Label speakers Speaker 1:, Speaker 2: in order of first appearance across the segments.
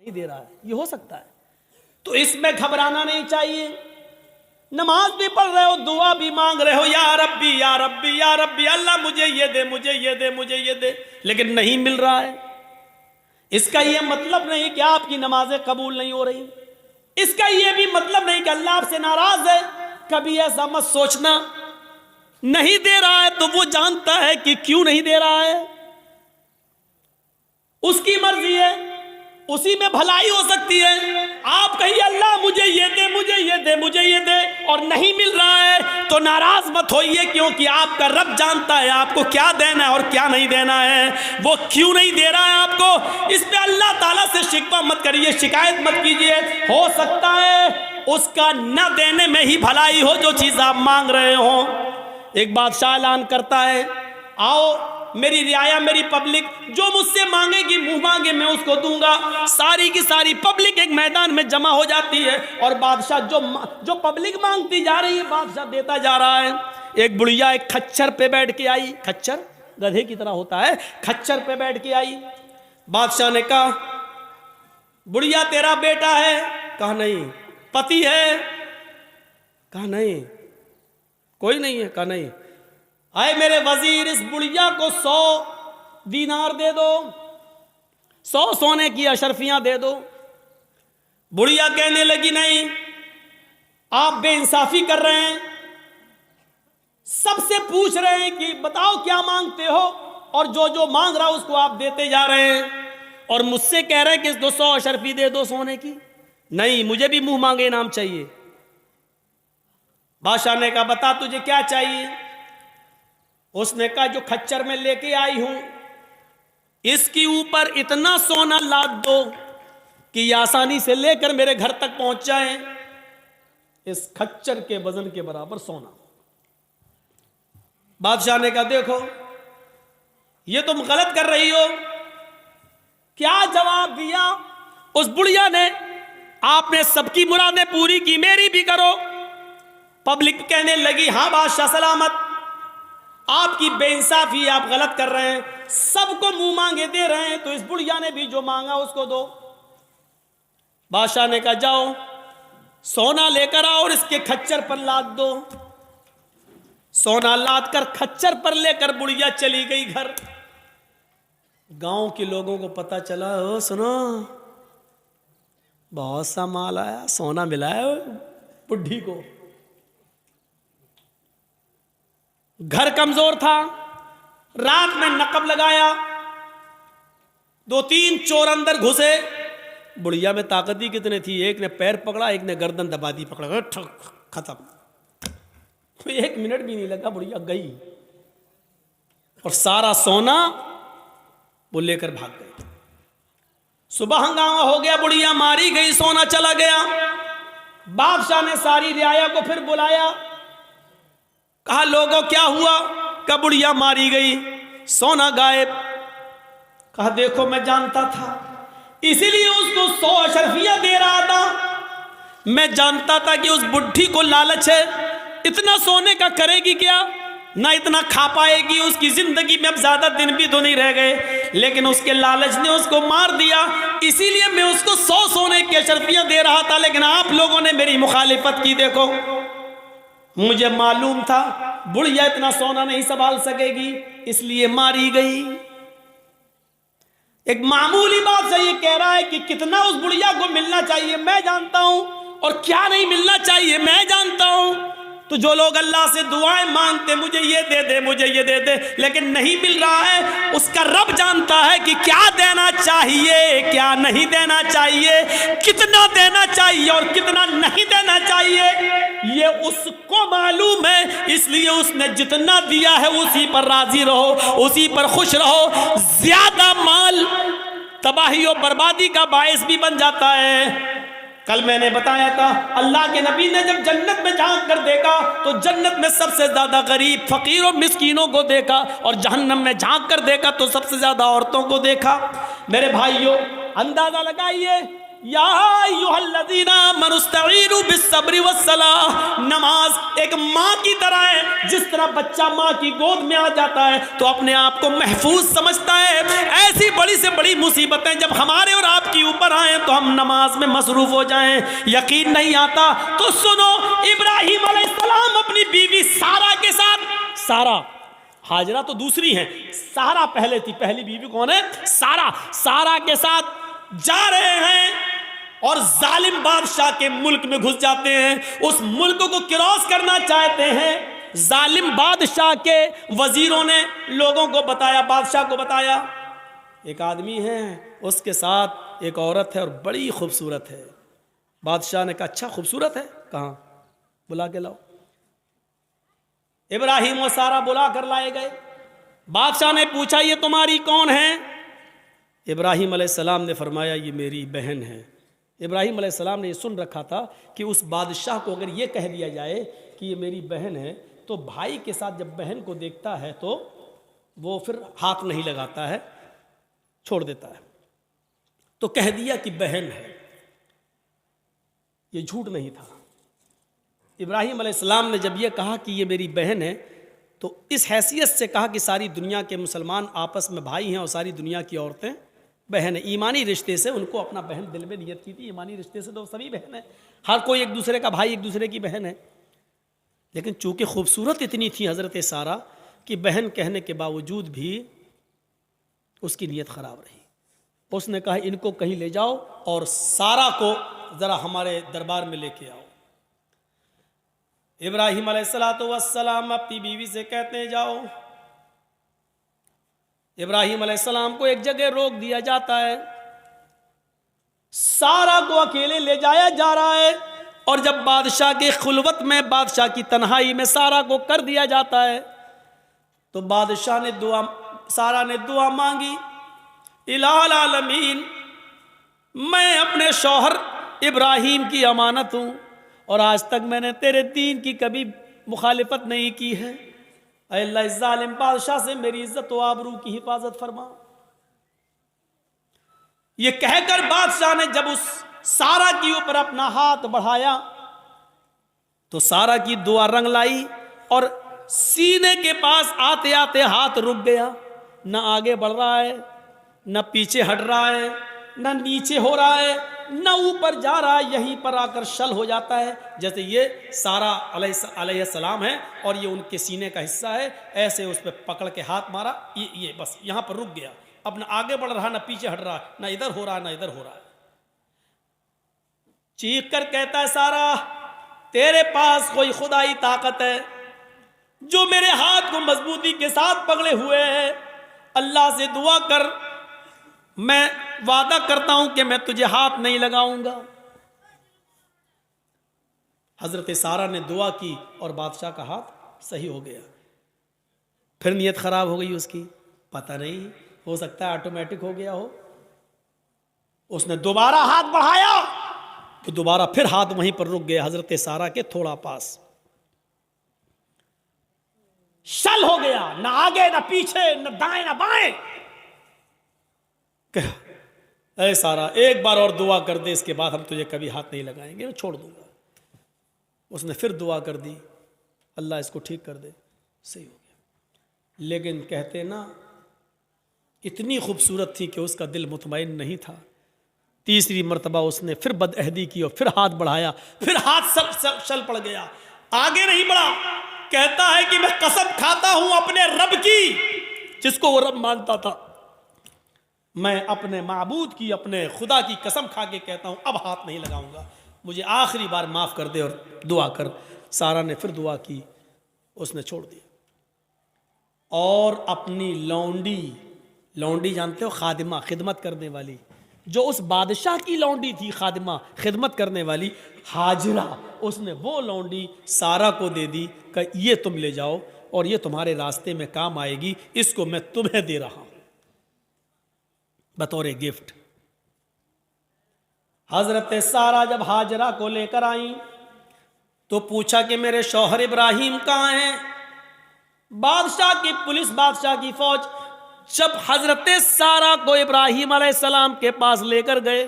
Speaker 1: नहीं दे रहा है, ये हो सकता है। तो इसमें घबराना नहीं चाहिए। नमाज भी पढ़ रहे हो, दुआ भी मांग रहे हो, या रब्बी या रब्बी या रब्बी, अल्लाह मुझे ये दे, मुझे ये दे, मुझे ये दे, लेकिन नहीं मिल रहा है। इसका ये मतलब नहीं कि आपकी नमाजें कबूल नहीं हो रही। इसका ये भी मतलब नहीं कि अल्लाह आपसे नाराज है। कभी ऐसा मत सोचना। नहीं दे रहा है तो वो जानता है कि क्यों नहीं दे रहा है, उसकी मर्जी है, उसी में भलाई हो सकती है। आप कहिए अल्लाह मुझे ये दे, मुझे ये दे, मुझे ये दे, और नहीं मिल रहा है तो नाराज मत होइए, क्योंकि आपका रब जानता है आपको क्या देना है और क्या नहीं देना है। वो क्यों नहीं दे रहा है आपको, इस पे अल्लाह ताला से शिकवा मत करिए, शिकायत मत कीजिए। हो सकता है उसका न देने में ही भलाई हो जो चीज आप मांग रहे हो। एक बादशाह ऐलान करता है, आओ मेरी रियाया, मेरी पब्लिक, जो मुझसे मांगेगी, मुंह मांगे मैं उसको दूंगा। सारी की सारी पब्लिक एक मैदान में जमा हो जाती है और बादशाह जो पब्लिक मांगती जा रही है, बादशाह देता जा रहा है। एक बुढ़िया एक खच्चर पे बैठ के आई, खच्चर गधे की तरह होता है, खच्चर पे बैठ के आई। बादशाह ने कहा, बुढ़िया तेरा बेटा है? कहा नहीं। पति है? कहा नहीं। कोई नहीं है? कहा नहीं। आए मेरे वजीर, इस बुढ़िया को 100 दीनार दे दो, 100 सोने की अशरफियां दे दो। बुढ़िया कहने लगी, नहीं, आप बेइंसाफी कर रहे हैं। सबसे पूछ रहे हैं कि बताओ क्या मांगते हो, और जो जो मांग रहा उसको आप देते जा रहे हैं, और मुझसे कह रहे हैं कि 200 अशरफी दे दो सोने की। नहीं, मुझे भी मुंह मांगे इनाम चाहिए। बादशाह ने कहा, बता तुझे क्या चाहिए? उसने कहा, जो खच्चर में लेके आई हूं, इसके ऊपर इतना सोना लाद दो कि ये आसानी से लेकर मेरे घर तक पहुंच जाए। इस खच्चर के वजन के बराबर सोना। बादशाह ने कहा, देखो ये तुम गलत कर रही हो। क्या जवाब दिया उस बुढ़िया ने? आपने सबकी मुरादें पूरी की, मेरी भी करो। पब्लिक कहने लगी, हां बादशाह सलामत, आपकी बेइंसाफी, आप गलत कर रहे हैं, सबको मुंह मांगे दे रहे हैं, तो इस बुढ़िया ने भी जो मांगा उसको दो। बादशाह ने कहा, जाओ सोना लेकर आओ और इसके खच्चर पर लाद दो। सोना लाद कर खच्चर पर लेकर बुढ़िया चली गई घर। गांव के लोगों को पता चला, ओ सुनो, बहुत सा माल आया, सोना मिला है बुढ़ी को। घर कमजोर था, रात में नकब लगाया, 2-3 चोर अंदर घुसे। बुढ़िया में ताकत ही कितने थी, एक ने पैर पकड़ा, एक ने गर्दन दबा दी, पकड़ा, खत्म। 1 मिनट भी नहीं लगा, बुढ़िया गई और सारा सोना वो लेकर भाग गई। सुबह हंगामा हो गया, बुढ़िया मारी गई, सोना चला गया। बादशाह ने सारी रियाया को फिर बुलाया, कहा, लोगों क्या हुआ? कहा, बुढ़िया मारी गई, सोना गायब। कहा, देखो मैं जानता था, इसीलिए उसको 100 अशरफियां दे रहा था। मैं जानता था कि उस बुढ़ी को लालच है, इतना सोने का करेगी क्या, ना इतना खा पाएगी, उसकी जिंदगी में अब ज्यादा दिन भी तो नहीं रह गए, लेकिन उसके लालच ने उसको मार दिया। इसीलिए मैं उसको 100 सोने की अशरफियां दे रहा था, लेकिन आप लोगों ने मेरी मुखालिफत की। देखो, मुझे मालूम था बुढ़िया इतना सोना नहीं संभाल सकेगी, इसलिए मारी गई। एक मामूली बात से ये कह रहा है कि कितना उस बुढ़िया को मिलना चाहिए मैं जानता हूं, और क्या नहीं मिलना चाहिए मैं जानता हूं। तो जो लोग अल्लाह से दुआएं मांगते, मुझे ये दे दे, मुझे ये दे दे, लेकिन नहीं मिल रहा है, उसका रब जानता है कि क्या देना चाहिए, क्या नहीं देना चाहिए, कितना देना चाहिए और कितना नहीं देना चाहिए, ये उसको मालूम है। इसलिए उसने जितना दिया है उसी पर राजी रहो, उसी पर खुश रहो। ज्यादा माल तबाही और बर्बादी का बायस भी बन जाता है। कल मैंने बताया था, अल्लाह के नबी ने जब जन्नत में झांक कर देखा तो जन्नत में सबसे ज्यादा गरीब, फकीर और मिस्कीनों को देखा, और जहन्नम में झांक कर देखा तो सबसे ज्यादा औरतों को देखा। मेरे भाइयों, अंदाजा लगाइए या अय्युहल्लज़ीना आमनुस्तईनु बिस्सब्रि वस्सलाह। नमाज एक माँ की तरह है। जिस तरह बच्चा माँ की गोद में आ जाता है तो अपने आप को महफूज समझता है, ऐसी बड़ी से बड़ी मुसीबतें जब हमारे और आपके ऊपर आए तो हम नमाज में मसरूफ हो जाएं। यकीन नहीं आता तो सुनो, इब्राहिम अलैहिस्सलाम अपनी बीवी सारा के साथ, सारा, हाजरा तो दूसरी है, सारा पहले थी, पहली बीवी कौन है? सारा। सारा के साथ जा रहे हैं और जालिम बादशाह के मुल्क में घुस जाते हैं। उस मुल्क को क्रॉस करना चाहते हैं। जालिम बादशाह के वजीरों ने लोगों को बताया, बादशाह को बताया, एक आदमी है, उसके साथ एक औरत है और बड़ी खूबसूरत है। बादशाह ने कहा अच्छा खूबसूरत है, कहाँ? बुला के लाओ। इब्राहिम और सारा बुला कर लाए गए। बादशाह ने पूछा ये तुम्हारी कौन है? इब्राहिम अलैहिस्सलाम ने फरमाया ये मेरी बहन है। इब्राहिम अलैहिस्सलाम ने ये सुन रखा था कि उस बादशाह को अगर ये कह दिया जाए कि ये मेरी बहन है तो भाई के साथ जब बहन को देखता है तो वो फिर हाथ नहीं लगाता है, छोड़ देता है। तो कह दिया कि बहन है। ये झूठ नहीं था। इब्राहिम अलैहिस्सलाम ने जब ये कहा कि ये मेरी बहन है तो इस हैसियत से कहा कि सारी दुनिया के मुसलमान आपस में भाई हैं और सारी दुनिया की औरतें बहन है। ईमानी रिश्ते से उनको अपना बहन दिल में नियत की थी। ईमानी रिश्ते से तो सभी बहन है, हर कोई एक दूसरे का भाई, एक दूसरे की बहन है। लेकिन चूंकि खूबसूरत इतनी थी हज़रत सारा कि बहन कहने के बावजूद भी उसकी नीयत ख़राब रही। उसने कहा इनको कहीं ले जाओ और सारा को ज़रा हमारे दरबार में लेके आओ। इब्राहिम अलैहिस्सलातु वस्सलाम अपनी बीवी से कहते हैं जाओ। इब्राहिम अलैहिस्सलाम को एक जगह रोक दिया जाता है। सारा को अकेले ले जाया जा रहा है और जब बादशाह के खुलवत में, बादशाह की तन्हाई में सारा को कर दिया जाता है तो बादशाह ने सारा ने दुआ मांगी, इलाहुल आलमीन, मैं अपने शौहर इब्राहिम की अमानत हूँ और आज तक मैंने तेरे दीन की कभी मुखालिफत नहीं की है। अल्लाह इस जालिम बादशाह से मेरी इज्जत व आबरू की हिफाजत फरमा। ये कहकर बादशाह ने जब उस सारा के ऊपर अपना हाथ बढ़ाया तो सारा की दुआ रंग लाई और सीने के पास आते आते हाथ रुक गया। न आगे बढ़ रहा है, न पीछे हट रहा है, न नीचे हो रहा है, न ऊपर जा रहा है, यहीं पर आकर शल हो जाता है। जैसे ये सारा अलैहिस्सलाम है और ये उनके सीने का हिस्सा है, ऐसे उस पर पकड़ के हाथ मारा, ये बस यहाँ पर रुक गया। अब न आगे बढ़ रहा, न पीछे हट रहा, न इधर हो रहा, न इधर हो रहा है। चीख कर कहता है सारा, तेरे पास कोई खुदाई ताकत है जो मेरे हाथ को मजबूती के साथ पकड़े हुए है? अल्लाह से दुआ कर, मैं वादा करता हूं कि मैं तुझे हाथ नहीं लगाऊंगा। हजरत सारा ने दुआ की और बादशाह का हाथ सही हो गया। फिर नीयत खराब हो गई उसकी, पता नहीं, हो सकता है ऑटोमेटिक हो गया हो। उसने दोबारा हाथ बढ़ाया तो दोबारा फिर हाथ वहीं पर रुक गया, हजरत सारा के थोड़ा पास। शल हो गया, ना आगे ना पीछे, न दाएं ना बाएं। ऐ सारा, एक बार और दुआ कर दे, इसके बाद हम तुझे कभी हाथ नहीं लगाएंगे, मैं छोड़ दूंगा। उसने फिर दुआ कर दी, अल्लाह इसको ठीक कर दे, सही हो गया। लेकिन कहते ना, इतनी खूबसूरत थी कि उसका दिल मुतमईन नहीं था। तीसरी मर्तबा उसने फिर बदअहदी की और फिर हाथ बढ़ाया, फिर हाथ शल पड़ गया, आगे नहीं बढ़ा। कहता है कि मैं कसम खाता हूं अपने रब की, जिसको वो रब मानता था, मैं अपने माबूद की, अपने खुदा की कसम खा के कहता हूं अब हाथ नहीं लगाऊंगा, मुझे आखिरी बार माफ कर दे और दुआ कर। सारा ने फिर दुआ की, उसने छोड़ दिया। और अपनी लौंडी जानते हो, खादिमा, खिदमत करने वाली, जो उस बादशाह की लौंडी थी, खादिमा, खिदमत करने वाली, हाजिरा, उसने वो लौंडी सारा को दे दी कि ये तुम ले जाओ और ये तुम्हारे रास्ते में काम आएगी, इसको मैं तुम्हें दे रहा हूं बतौर गिफ्ट। हजरत सारा जब हाजरा को लेकर आई तो पूछा कि मेरे शौहर इब्राहिम कहाँ हैं? बादशाह की पुलिस, बादशाह की फौज जब हजरत सारा को इब्राहिम अलैहिस्सलाम के पास लेकर गए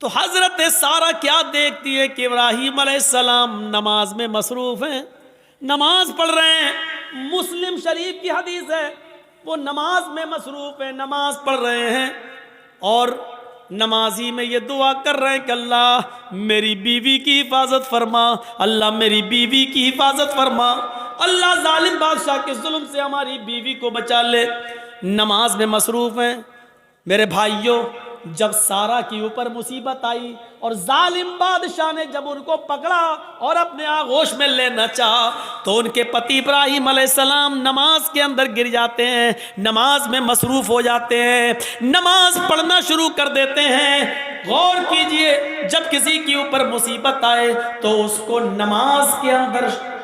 Speaker 1: तो हजरत सारा क्या देखती है कि इब्राहिम अलैहिस्सलाम नमाज में मसरूफ हैं, नमाज पढ़ रहे हैं। मुस्लिम शरीफ की हदीस है, वो नमाज में मसरूफ है, नमाज पढ़ रहे हैं और नमाजी में ये दुआ कर रहे हैं कि अल्लाह मेरी बीवी की हिफाजत फरमा, अल्लाह मेरी बीवी की हिफाजत फरमा, अल्लाह जालिम बादशाह के जुल्म से हमारी बीवी को बचा ले। नमाज में मसरूफ हैं। मेरे भाइयों, जब सारा के ऊपर मुसीबत आई और जालिम बादशाह ने जब उनको पकड़ा और अपने आगोश में लेना चाहा, तो उनके पति इब्राहिम अलैहिस्सलाम नमाज के अंदर गिर जाते हैं, नमाज में मसरूफ हो जाते हैं, नमाज पढ़ना शुरू कर देते हैं। गौर कीजिए, जब किसी के ऊपर मुसीबत आए तो उसको नमाज के अंदर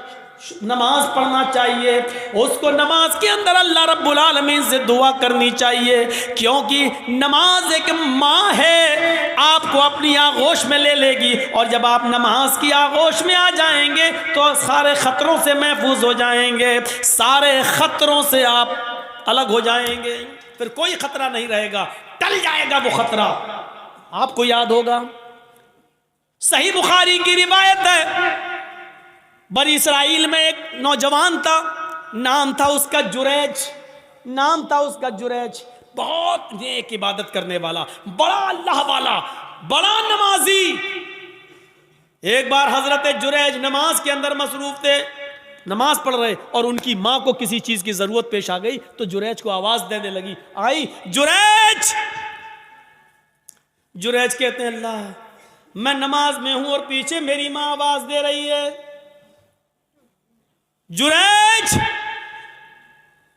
Speaker 1: नमाज पढ़ना चाहिए, उसको नमाज के अंदर अल्लाह रब्बुल आलमीन से दुआ करनी चाहिए, क्योंकि नमाज एक माँ है, आपको अपनी आगोश में ले लेगी और जब आप नमाज की आगोश में आ जाएंगे तो सारे खतरों से महफूज हो जाएंगे, सारे खतरों से आप अलग हो जाएंगे, फिर कोई खतरा नहीं रहेगा, टल जाएगा वो खतरा। आपको याद होगा, सही बुखारी की रिवायत है, बनी इसराइल में एक नौजवान था, नाम था उसका जुरैज, नाम था उसका जुरैज, बहुत नेक इबादत करने वाला, बड़ा अल्लाह वाला, बड़ा नमाजी। एक बार हजरत जुरैज नमाज के अंदर मसरूफ थे, नमाज पढ़ रहे और उनकी मां को किसी चीज की जरूरत पेश आ गई तो जुरैज को आवाज देने लगी, आई जुरैज। जुरैज कहते हैं अल्लाह मैं नमाज में हूं और पीछे मेरी मां आवाज दे रही है। जुरैज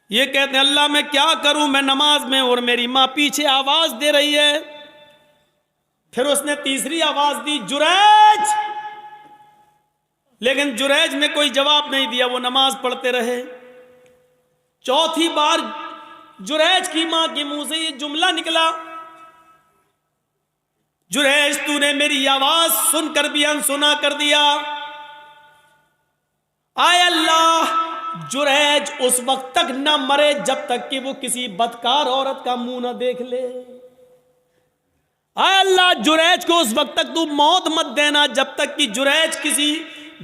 Speaker 1: ये कहते हैं अल्लाह मैं क्या करूं, मैं नमाज में और मेरी मां पीछे आवाज दे रही है। फिर उसने तीसरी आवाज दी, जुरैज, लेकिन जुरैज ने कोई जवाब नहीं दिया, वो नमाज पढ़ते रहे। चौथी बार जुरैज की मां के मुंह से ये जुमला निकला, जुरैज तूने मेरी आवाज सुनकर भी अनसुना कर दिया। आय अल्लाह, जुरैज उस वक्त तक न मरे जब तक कि वो किसी बदकार औरत का मुंह न देख ले। आय अल्लाह, जुरैज को उस वक्त तक तू मौत मत देना जब तक कि जुरैज किसी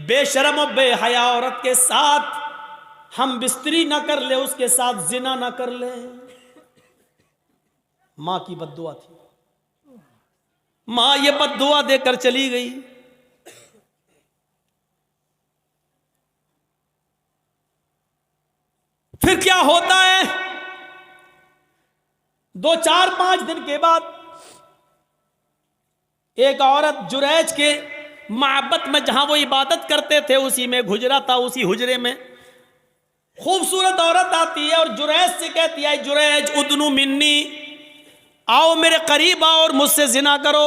Speaker 1: बेशरम और बेहया औरत के साथ हम बिस्तरी ना कर ले, उसके साथ जिना ना कर ले। मां की बद्दुआ थी, मां ये बद्दुआ देकर चली गई। फिर क्या होता है, 2, 4, 5 दिन के बाद एक औरत जुरैज के माबत में जहां वो इबादत करते थे उसी में गुजरा था, उसी हुजरे में खूबसूरत औरत आती है और जुरैज से कहती है, जुरैज उदनु मिन्नी, आओ मेरे करीब आओ और मुझसे जिना करो।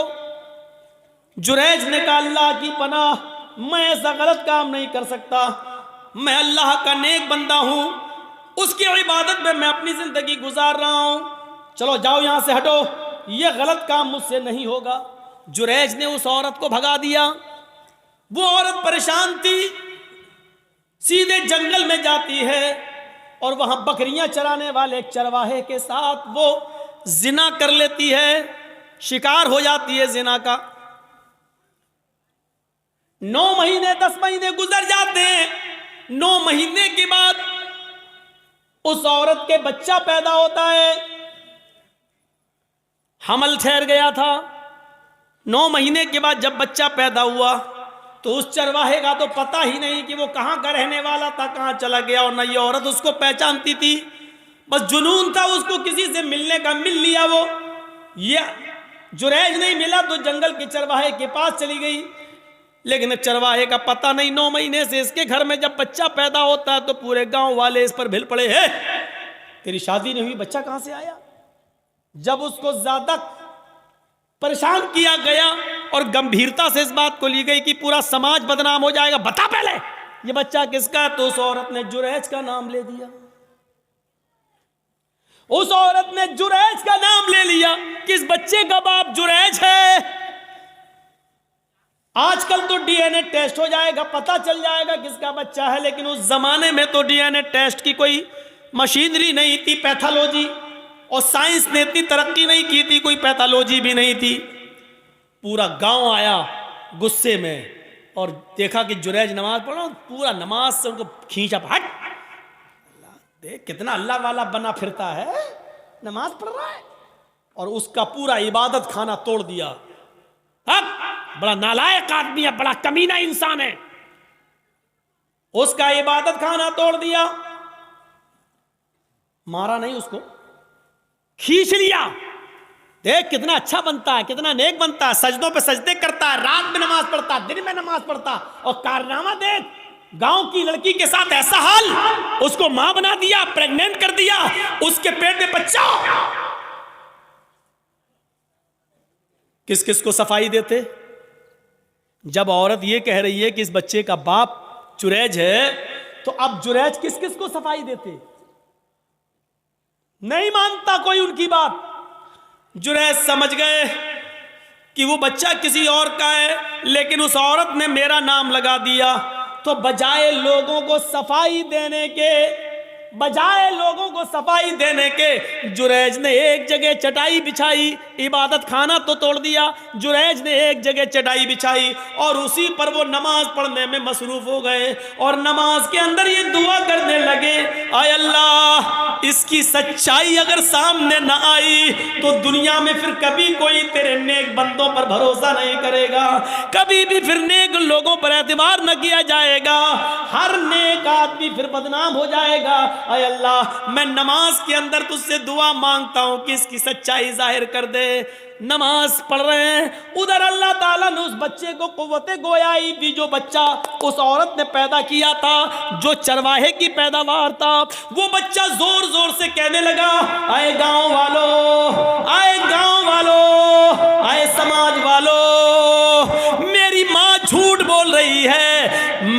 Speaker 1: जुरैज ने कहा अल्लाह की पनाह, मैं ऐसा गलत काम नहीं कर सकता, मैं अल्लाह का नेक बंदा हूं, उसकी इबादत में मैं अपनी जिंदगी गुजार रहा हूं, चलो जाओ यहां से हटो, यह गलत काम मुझसे नहीं होगा। जुरैज ने उस औरत को भगा दिया। वो औरत परेशान थी, सीधे जंगल में जाती है और वहां बकरियां चराने वाले चरवाहे के साथ वो जिना कर लेती है, शिकार हो जाती है जिना का। 9 महीने 10 महीने गुजर जाते हैं। 9 महीने के बाद उस औरत के बच्चा पैदा होता है, हमल ठहर गया था। 9 महीने के बाद जब बच्चा पैदा हुआ तो उस चरवाहे का तो पता ही नहीं कि वो कहां का रहने वाला था, कहां चला गया, और न ये औरत उसको पहचानती थी। बस जुनून था उसको किसी से मिलने का, मिल लिया वो। ये जुरैज नहीं मिला तो जंगल के चरवाहे के पास चली गई, लेकिन चरवाहे का पता नहीं। 9 महीने से इसके घर में जब बच्चा पैदा होता है तो पूरे गांव वाले इस पर भिल पड़े, है तेरी शादी नहीं हुई, बच्चा कहां से आया। जब उसको ज्यादा परेशान किया गया और गंभीरता से इस बात को ली गई कि पूरा समाज बदनाम हो जाएगा, बता पहले ये बच्चा किसका है, तो उस औरत ने जुरैज का नाम ले दिया। उस औरत ने जुरैज का नाम ले लिया कि इस बच्चे का बाप जुरैज है। आजकल तो डीएनए टेस्ट हो जाएगा, पता चल जाएगा किसका बच्चा है, लेकिन उस जमाने में तो डीएनए टेस्ट की कोई मशीनरी नहीं थी, पैथोलॉजी और साइंस ने इतनी तरक्की नहीं की थी, कोई पैथोलॉजी भी नहीं थी। पूरा गांव आया गुस्से में और देखा कि जुरैज नमाज पढ़ रहा हूं, पूरा नमाज से उनको खींचा, हट देख कितना अल्लाह वाला बना फिरता है, नमाज पढ़ रहा है, और उसका पूरा इबादत खाना तोड़ दिया। बड़ा नालायक आदमी है, बड़ा कमीना इंसान है, उसका इबादत खाना तोड़ दिया। मारा नहीं, उसको खींच लिया। देख कितना अच्छा बनता है, कितना नेक बनता है, सजदों पे सजदे करता है, रात में नमाज पढ़ता है, दिन में नमाज पढ़ता, और कारनामा देख, गांव की लड़की के साथ ऐसा हाल, उसको मां बना दिया, प्रेग्नेंट कर दिया, उसके पेट में बच्चा। किस किस को सफाई देते? जब औरत ये कह रही है कि इस बच्चे का बाप जुरैज है, तो अब जुरैज किस किस को सफाई देते? नहीं मानता कोई उनकी बात। जुरैज समझ गए कि वो बच्चा किसी और का है, लेकिन उस औरत ने मेरा नाम लगा दिया, तो बजाय लोगों को सफाई देने के जुरैज ने एक जगह चटाई बिछाई, इबादत खाना तो तोड़ दिया, जुरैज ने एक जगह चटाई बिछाई और उसी पर वो नमाज पढ़ने में मसरूफ हो गए, और नमाज के अंदर ये दुआ करने लगे, आय अल्लाह, इसकी सच्चाई अगर सामने न आई तो दुनिया में फिर कभी कोई तेरे नेक बंदों पर भरोसा नहीं करेगा, कभी भी फिर नेक लोगों पर एतबार न किया जाएगा, हर नेक आदमी फिर बदनाम हो जाएगा। आय अल्लाह, मैं नमाज के अंदर तुझसे दुआ मांगता हूं कि इसकी सच्चाई जाहिर कर दे। नमाज पढ़ रहे हैं, उधर अल्लाह ताला ने उस बच्चे को कुव्वते गोयाई दी, जो बच्चा उस औरत ने पैदा किया था, जो चरवाहे की पैदावार था। वो बच्चा जोर जोर से कहने लगा, आए गांव वालों, आए गांव वालों, आए समाज वालों, मेरी माँ झूठ बोल रही है,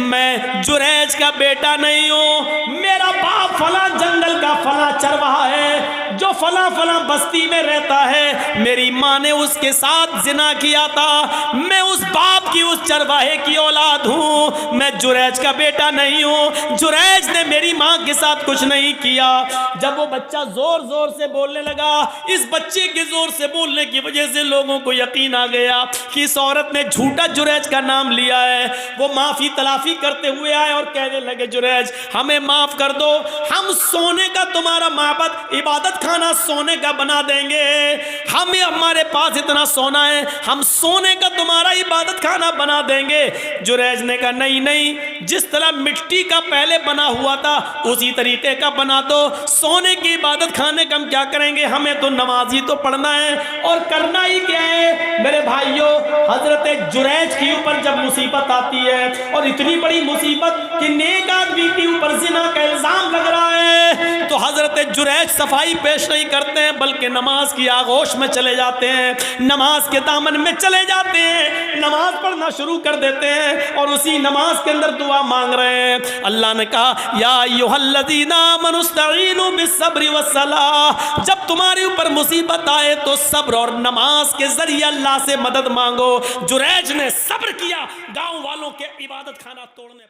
Speaker 1: मैं जुरैज का बेटा नहीं हूं, मेरा बाप फला जंगल का फला चरवाहा है, जो फला फला बस्ती में रहता है, मेरी माँ ने उसके साथ जिना किया था, मैं उस बाप की, उस चरवाहे की औलाद हूं, मैं जुरैज का बेटा नहीं हूं, जुरैज ने मेरी माँ के साथ कुछ नहीं किया। जब वो बच्चा जोर जोर से बोलने लगा, इस बच्चे के जोर से बोलने की वजह से लोगों को यकीन आ गया कि इस औरत ने झूठा जुरैज का नाम लिया है। वो माफी तलाफी करते हुए आए और कहने लगे, जुरैज हमें माफ कर दो, हम सोने का तुम्हारा माबद, इबादत खाना सोने का बना देंगे, हमें हमारे पास इतना सोना है, हम सोने का तुम्हारा इबादत खाना बना देंगे। जुरैज ने कहा, नहीं नहीं, जिस तरह मिट्टी का पहले बना हुआ था उसी तरीके का बना दो, सोने की इबादत खाने का हम क्या करेंगे, हमें तो नमाज ही तो पढ़ना है, और करना ही क्या है। मेरे भाइयों, हजरत जुरैज के ऊपर जब मुसीबत आती है, और इतनी बड़ी मुसीबत कि नेक आदमी के ऊपर जिना का इल्जाम लग रहा है, तो हजरत जुरैज सफाई पेश नहीं करते हैं, बल्कि नमाज की आगोश में चले जाते हैं, नमाज के दामन में चले जाते हैं, नमाज पढ़ना शुरू कर देते हैं, और उसी नमाज के अंदर दुआ मांग रहे हैं। अल्लाह ने कहा, या अय्युहल्लज़ीना आमनुस्तईनु बिस्सब्रि वस्सलाह, जब तुम्हारे ऊपर मुसीबत आए तो सब्र और नमाज के जरिए अल्लाह से मदद मांगो। जुरैज ने सब्र किया गांव वालों के इबादत खाना तोड़ने